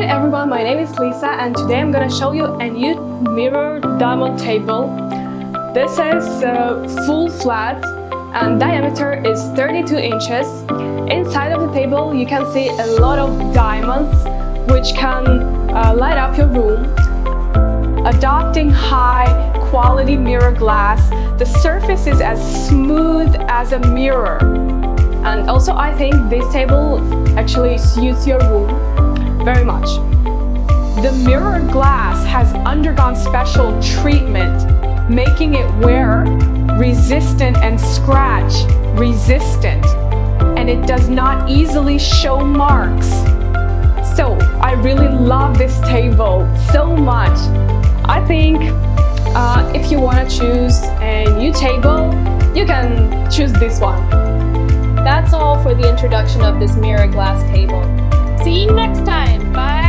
Hi everyone, my name is Lisa and today I'm gonna show you a new mirror diamond table. This is full flat and diameter is 32 inches. Inside of the table you can see a lot of diamonds which can light up your room. Adopting high quality mirror glass, the surface is as smooth as a mirror. And also I think this table actually suits your room very much. The mirror glass has undergone special treatment, making it wear resistant and scratch resistant, and it does not easily show marks. So I really love this table so much. I think if you want to choose a new table, you can choose this one. That's all for the introduction of this mirror glass table. See you next time. Bye!